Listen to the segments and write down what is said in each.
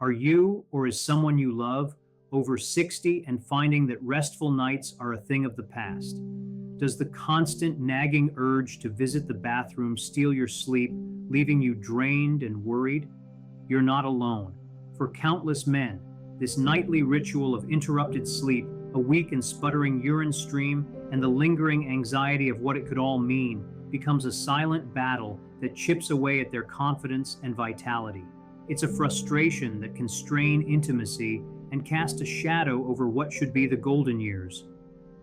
Are you, or is someone you love, over 60 and finding that restful nights are a thing of the past? Does the constant nagging urge to visit the bathroom steal your sleep, leaving you drained and worried? You're not alone. For countless men, this nightly ritual of interrupted sleep, a weak and sputtering urine stream, and the lingering anxiety of what it could all mean becomes a silent battle that chips away at their confidence and vitality. It's a frustration that can strain intimacy and cast a shadow over what should be the golden years.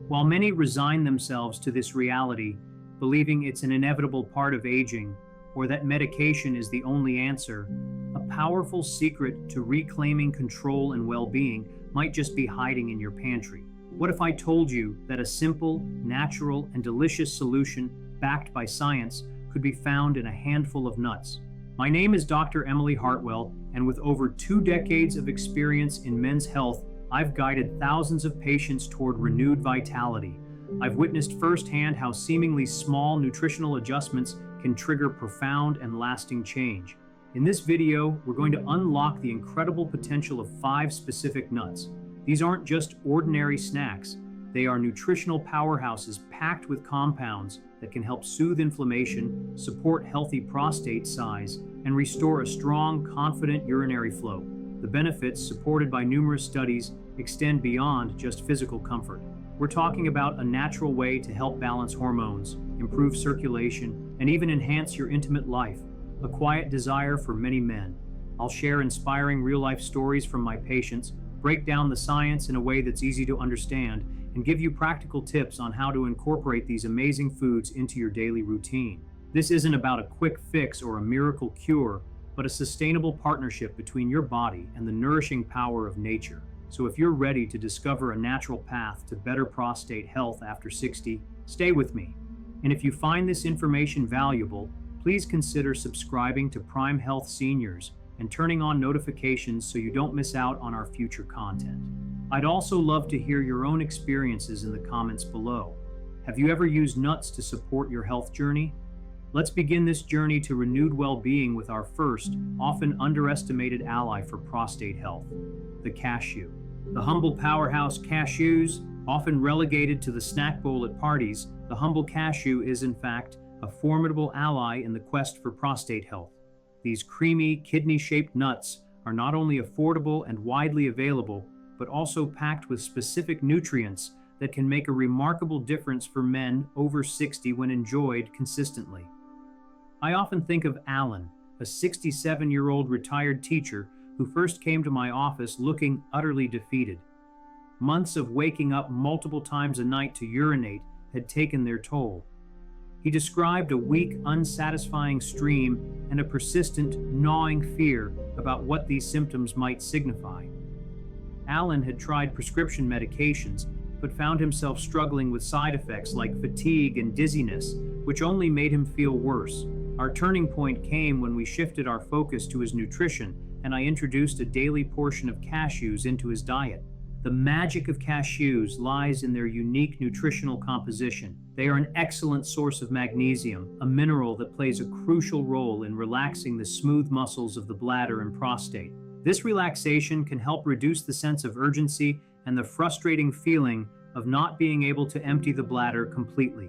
While many resign themselves to this reality, believing it's an inevitable part of aging or that medication is the only answer, a powerful secret to reclaiming control and well-being might just be hiding in your pantry. What if I told you that a simple, natural, and delicious solution backed by science could be found in a handful of nuts? My name is Dr. Emily Hartwell, and with over 2 decades of experience in men's health, I've guided thousands of patients toward renewed vitality. I've witnessed firsthand how seemingly small nutritional adjustments can trigger profound and lasting change. In this video, we're going to unlock the incredible potential of 5 specific nuts. These aren't just ordinary snacks. They are nutritional powerhouses packed with compounds that can help soothe inflammation, support healthy prostate size, and restore a strong, confident urinary flow. The benefits, supported by numerous studies, extend beyond just physical comfort. We're talking about a natural way to help balance hormones, improve circulation, and even enhance your intimate life, a quiet desire for many men. I'll share inspiring real-life stories from my patients, break down the science in a way that's easy to understand, and give you practical tips on how to incorporate these amazing foods into your daily routine. This isn't about a quick fix or a miracle cure, but a sustainable partnership between your body and the nourishing power of nature. So if you're ready to discover a natural path to better prostate health after 60, stay with me. And if you find this information valuable, please consider subscribing to Prime Health Seniors and turning on notifications so you don't miss out on our future content. I'd also love to hear your own experiences in the comments below. Have you ever used nuts to support your health journey? Let's begin this journey to renewed well-being with our first, often underestimated ally for prostate health, the cashew. The humble powerhouse cashews, often relegated to the snack bowl at parties, the humble cashew is in fact a formidable ally in the quest for prostate health. These creamy, kidney-shaped nuts are not only affordable and widely available, but also packed with specific nutrients that can make a remarkable difference for men over 60 when enjoyed consistently. I often think of Alan, a 67-year-old retired teacher who first came to my office looking utterly defeated. Months of waking up multiple times a night to urinate had taken their toll. He described a weak, unsatisfying stream and a persistent, gnawing fear about what these symptoms might signify. Alan had tried prescription medications, but found himself struggling with side effects like fatigue and dizziness, which only made him feel worse. Our turning point came when we shifted our focus to his nutrition, and I introduced a daily portion of cashews into his diet. The magic of cashews lies in their unique nutritional composition. They are an excellent source of magnesium, a mineral that plays a crucial role in relaxing the smooth muscles of the bladder and prostate. This relaxation can help reduce the sense of urgency and the frustrating feeling of not being able to empty the bladder completely.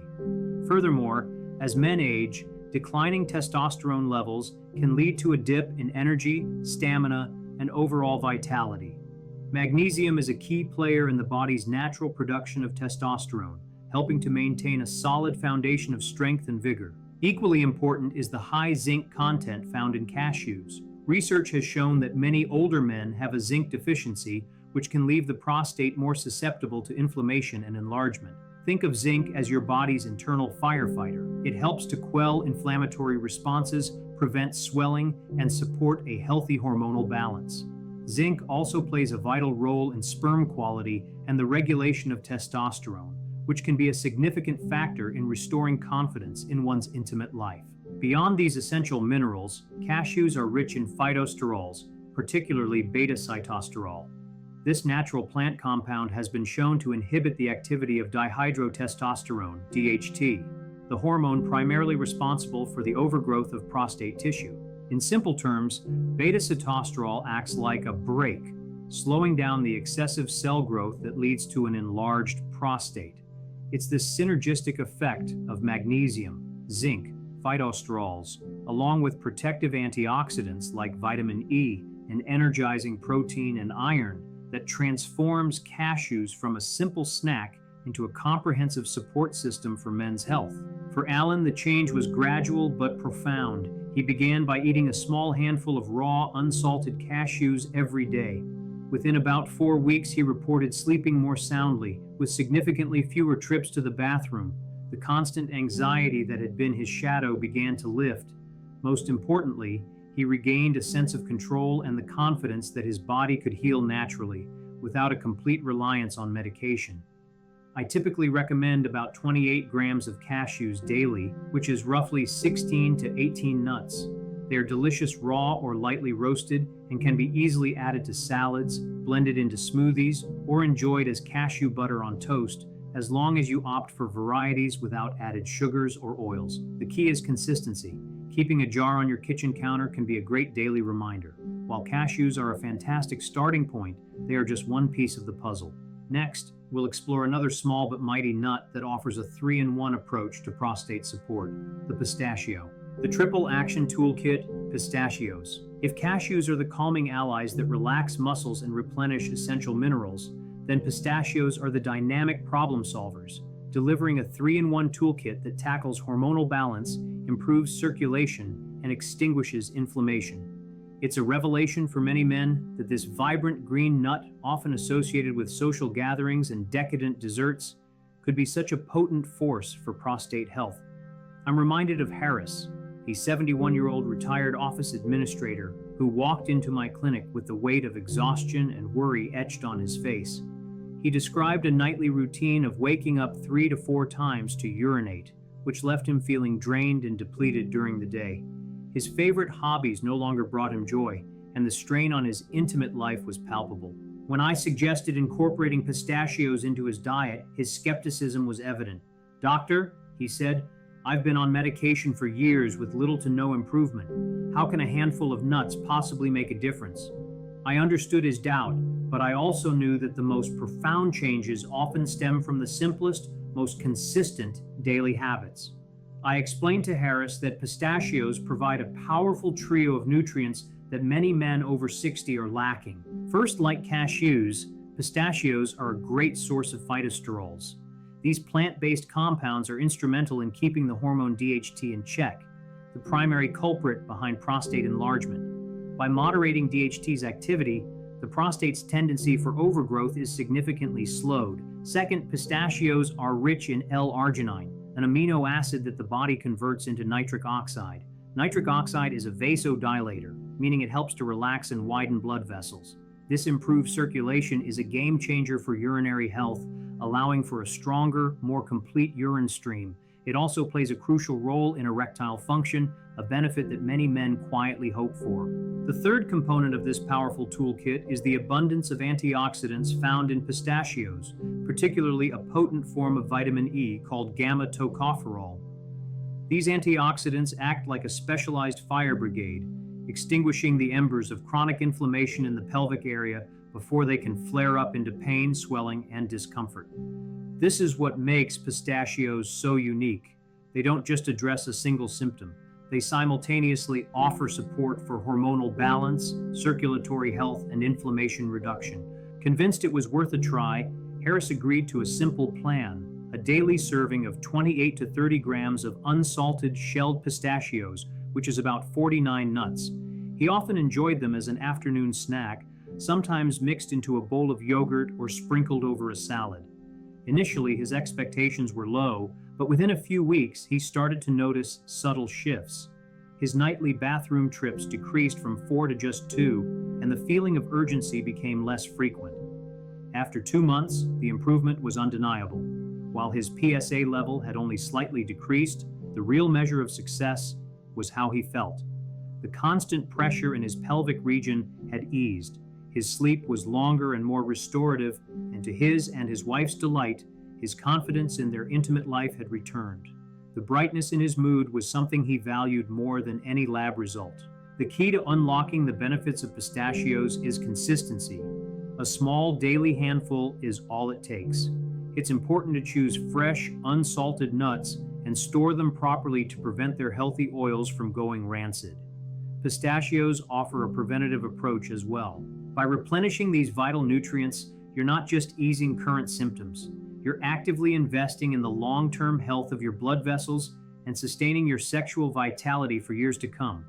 Furthermore, as men age, declining testosterone levels can lead to a dip in energy, stamina, and overall vitality. Magnesium is a key player in the body's natural production of testosterone, helping to maintain a solid foundation of strength and vigor. Equally important is the high zinc content found in cashews. Research has shown that many older men have a zinc deficiency, which can leave the prostate more susceptible to inflammation and enlargement. Think of zinc as your body's internal firefighter. It helps to quell inflammatory responses, prevent swelling, and support a healthy hormonal balance. Zinc also plays a vital role in sperm quality and the regulation of testosterone, which can be a significant factor in restoring confidence in one's intimate life. Beyond these essential minerals, cashews are rich in phytosterols, particularly beta-sitosterol. This natural plant compound has been shown to inhibit the activity of dihydrotestosterone, DHT, the hormone primarily responsible for the overgrowth of prostate tissue. In simple terms, beta-sitosterol acts like a brake, slowing down the excessive cell growth that leads to an enlarged prostate. It's this synergistic effect of magnesium, zinc, phytosterols, along with protective antioxidants like vitamin E and energizing protein and iron that transforms cashews from a simple snack into a comprehensive support system for men's health. For Alan, the change was gradual but profound. He began by eating a small handful of raw, unsalted cashews every day. Within about 4 weeks, he reported sleeping more soundly, with significantly fewer trips to the bathroom. The constant anxiety that had been his shadow began to lift. Most importantly, he regained a sense of control and the confidence that his body could heal naturally, without a complete reliance on medication. I typically recommend about 28 grams of cashews daily, which is roughly 16 to 18 nuts. They are delicious raw or lightly roasted and can be easily added to salads, blended into smoothies, or enjoyed as cashew butter on toast, as long as you opt for varieties without added sugars or oils. The key is consistency. Keeping a jar on your kitchen counter can be a great daily reminder. While cashews are a fantastic starting point, they are just one piece of the puzzle. Next, we'll explore another small but mighty nut that offers a 3-in-1 approach to prostate support: the pistachio. The triple action toolkit, pistachios. If cashews are the calming allies that relax muscles and replenish essential minerals, then pistachios are the dynamic problem solvers, delivering a 3-in-1 toolkit that tackles hormonal balance, improves circulation, and extinguishes inflammation. It's a revelation for many men that this vibrant green nut, often associated with social gatherings and decadent desserts, could be such a potent force for prostate health. I'm reminded of Harris, a 71-year-old retired office administrator who walked into my clinic with the weight of exhaustion and worry etched on his face. He described a nightly routine of waking up 3 to 4 times to urinate, which left him feeling drained and depleted during the day. His favorite hobbies no longer brought him joy, and the strain on his intimate life was palpable. When I suggested incorporating pistachios into his diet, his skepticism was evident. "Doctor," he said, "I've been on medication for years with little to no improvement. How can a handful of nuts possibly make a difference?" I understood his doubt, but I also knew that the most profound changes often stem from the simplest, most consistent daily habits. I explained to Harris that pistachios provide a powerful trio of nutrients that many men over 60 are lacking. First, like cashews, pistachios are a great source of phytosterols. These plant-based compounds are instrumental in keeping the hormone DHT in check, the primary culprit behind prostate enlargement. By moderating DHT's activity, the prostate's tendency for overgrowth is significantly slowed. Second, pistachios are rich in L-arginine, an amino acid that the body converts into nitric oxide. Nitric oxide is a vasodilator, meaning it helps to relax and widen blood vessels. This improved circulation is a game changer for urinary health, allowing for a stronger, more complete urine stream. It also plays a crucial role in erectile function, a benefit that many men quietly hope for. The third component of this powerful toolkit is the abundance of antioxidants found in pistachios, particularly a potent form of vitamin E called gamma-tocopherol. These antioxidants act like a specialized fire brigade, extinguishing the embers of chronic inflammation in the pelvic area before they can flare up into pain, swelling, and discomfort. This is what makes pistachios so unique. They don't just address a single symptom. They simultaneously offer support for hormonal balance, circulatory health, and inflammation reduction. Convinced it was worth a try, Harris agreed to a simple plan: a daily serving of 28 to 30 grams of unsalted shelled pistachios, which is about 49 nuts. He often enjoyed them as an afternoon snack, sometimes mixed into a bowl of yogurt or sprinkled over a salad. Initially, his expectations were low, but within a few weeks, he started to notice subtle shifts. His nightly bathroom trips decreased from 4 to just 2, and the feeling of urgency became less frequent. After 2 months, the improvement was undeniable. While his PSA level had only slightly decreased, the real measure of success was how he felt. The constant pressure in his pelvic region had eased. His sleep was longer and more restorative, and to his and his wife's delight, his confidence in their intimate life had returned. The brightness in his mood was something he valued more than any lab result. The key to unlocking the benefits of pistachios is consistency. A small daily handful is all it takes. It's important to choose fresh, unsalted nuts and store them properly to prevent their healthy oils from going rancid. Pistachios offer a preventative approach as well. By replenishing these vital nutrients, you're not just easing current symptoms, you're actively investing in the long-term health of your blood vessels and sustaining your sexual vitality for years to come.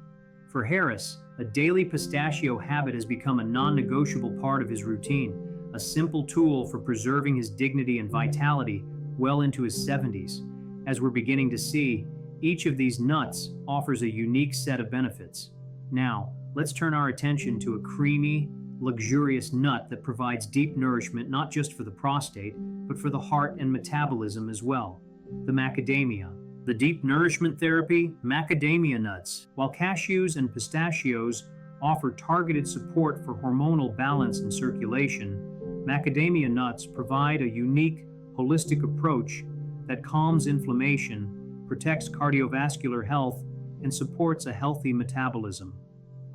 For Harris, a daily pistachio habit has become a non-negotiable part of his routine, a simple tool for preserving his dignity and vitality well into his 70s. As we're beginning to see, each of these nuts offers a unique set of benefits. Now, let's turn our attention to a creamy, luxurious nut that provides deep nourishment not just for the prostate, but for the heart and metabolism as well: the macadamia. The deep nourishment therapy, macadamia nuts. While cashews and pistachios offer targeted support for hormonal balance and circulation, macadamia nuts provide a unique, holistic approach that calms inflammation, protects cardiovascular health, and supports a healthy metabolism.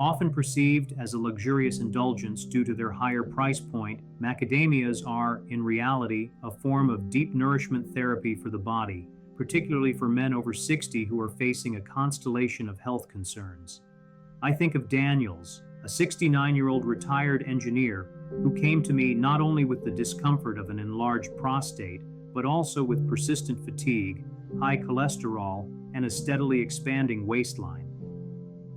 Often perceived as a luxurious indulgence due to their higher price point, macadamias are, in reality, a form of deep nourishment therapy for the body, particularly for men over 60 who are facing a constellation of health concerns. I think of Daniels, a 69-year-old retired engineer who came to me not only with the discomfort of an enlarged prostate, but also with persistent fatigue, high cholesterol, and a steadily expanding waistline.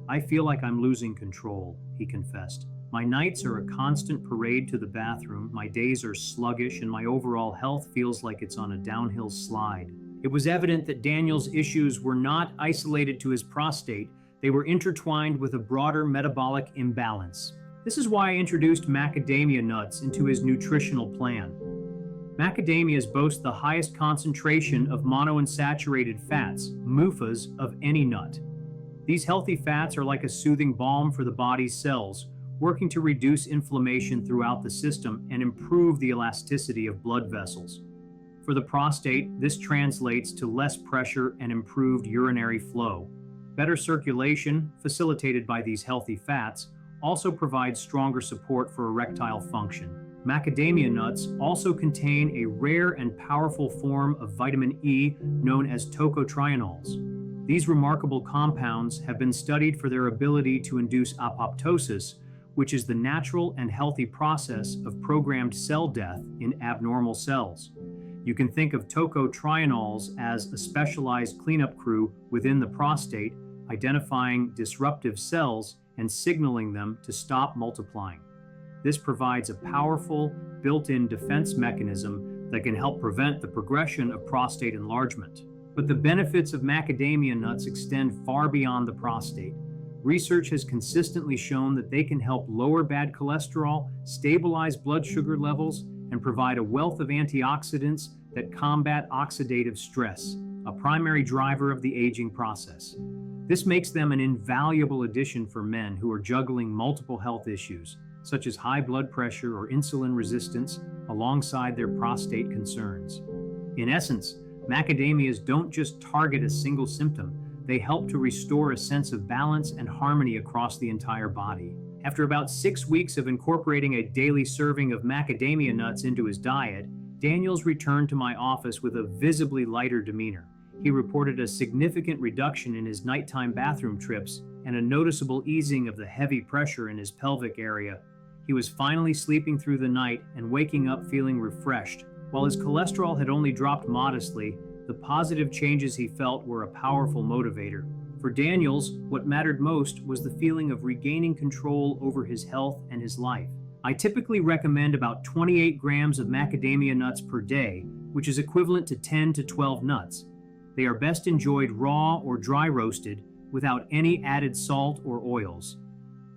"I feel like I'm losing control," he confessed. "My nights are a constant parade to the bathroom, my days are sluggish, and my overall health feels like it's on a downhill slide." It was evident that Daniel's issues were not isolated to his prostate, they were intertwined with a broader metabolic imbalance. This is why I introduced macadamia nuts into his nutritional plan. Macadamias boast the highest concentration of monounsaturated fats, MUFAs, of any nut. These healthy fats are like a soothing balm for the body's cells, working to reduce inflammation throughout the system and improve the elasticity of blood vessels. For the prostate, this translates to less pressure and improved urinary flow. Better circulation, facilitated by these healthy fats, also provides stronger support for erectile function. Macadamia nuts also contain a rare and powerful form of vitamin E known as tocotrienols. These remarkable compounds have been studied for their ability to induce apoptosis, which is the natural and healthy process of programmed cell death in abnormal cells. You can think of tocotrienols as a specialized cleanup crew within the prostate, identifying disruptive cells and signaling them to stop multiplying. This provides a powerful, built-in defense mechanism that can help prevent the progression of prostate enlargement. But the benefits of macadamia nuts extend far beyond the prostate. Research has consistently shown that they can help lower bad cholesterol, stabilize blood sugar levels, and provide a wealth of antioxidants that combat oxidative stress, a primary driver of the aging process. This makes them an invaluable addition for men who are juggling multiple health issues, such as high blood pressure or insulin resistance, alongside their prostate concerns. In essence, macadamias don't just target a single symptom, they help to restore a sense of balance and harmony across the entire body. After about 6 weeks of incorporating a daily serving of macadamia nuts into his diet, Daniels returned to my office with a visibly lighter demeanor. He reported a significant reduction in his nighttime bathroom trips and a noticeable easing of the heavy pressure in his pelvic area. He was finally sleeping through the night and waking up feeling refreshed. While his cholesterol had only dropped modestly, the positive changes he felt were a powerful motivator. For Daniels, what mattered most was the feeling of regaining control over his health and his life. I typically recommend about 28 grams of macadamia nuts per day, which is equivalent to 10 to 12 nuts. They are best enjoyed raw or dry roasted without any added salt or oils.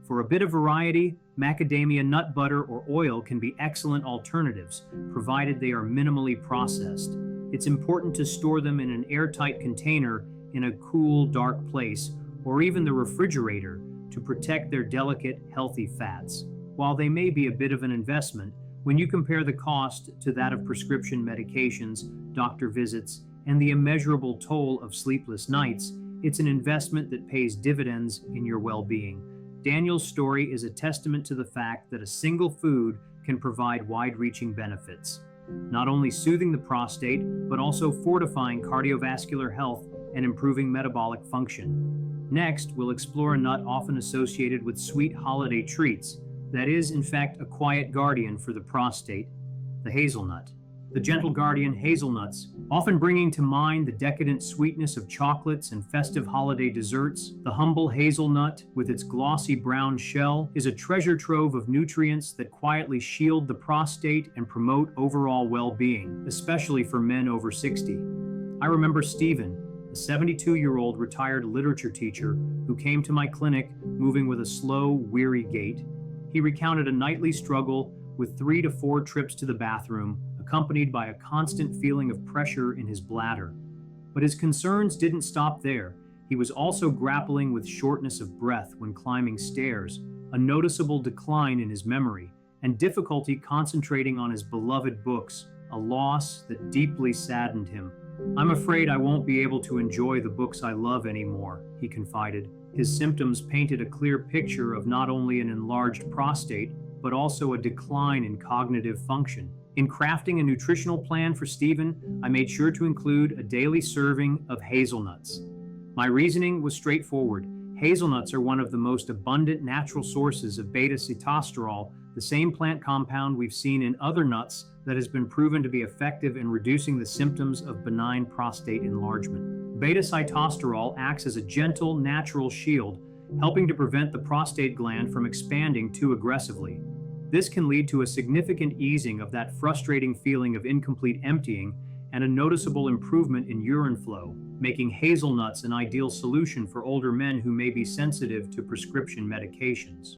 For a bit of variety, macadamia nut butter or oil can be excellent alternatives, provided they are minimally processed. It's important to store them in an airtight container in a cool, dark place, or even the refrigerator, to protect their delicate, healthy fats. While they may be a bit of an investment, when you compare the cost to that of prescription medications, doctor visits, and the immeasurable toll of sleepless nights, It's an investment that pays dividends in your well-being. Daniel's story is a testament to the fact that a single food can provide wide-reaching benefits, not only soothing the prostate, but also fortifying cardiovascular health and improving metabolic function. Next, we'll explore a nut often associated with sweet holiday treats that is, in fact, a quiet guardian for the prostate, the hazelnut. The gentle guardian hazelnuts, often bringing to mind the decadent sweetness of chocolates and festive holiday desserts, the humble hazelnut, with its glossy brown shell, is a treasure trove of nutrients that quietly shield the prostate and promote overall well-being, especially for men over 60. I remember Stephen, a 72-year-old retired literature teacher who came to my clinic moving with a slow, weary gait. He recounted a nightly struggle with 3 to 4 trips to the bathroom, accompanied by a constant feeling of pressure in his bladder. But his concerns didn't stop there. He was also grappling with shortness of breath when climbing stairs, a noticeable decline in his memory, and difficulty concentrating on his beloved books, a loss that deeply saddened him. "I'm afraid I won't be able to enjoy the books I love anymore," he confided. His symptoms painted a clear picture of not only an enlarged prostate, but also a decline in cognitive function. In crafting a nutritional plan for Stephen, I made sure to include a daily serving of hazelnuts. My reasoning was straightforward. Hazelnuts are one of the most abundant natural sources of beta-sitosterol, the same plant compound we've seen in other nuts that has been proven to be effective in reducing the symptoms of benign prostate enlargement. Beta-sitosterol acts as a gentle, natural shield, helping to prevent the prostate gland from expanding too aggressively. This can lead to a significant easing of that frustrating feeling of incomplete emptying and a noticeable improvement in urine flow, making hazelnuts an ideal solution for older men who may be sensitive to prescription medications.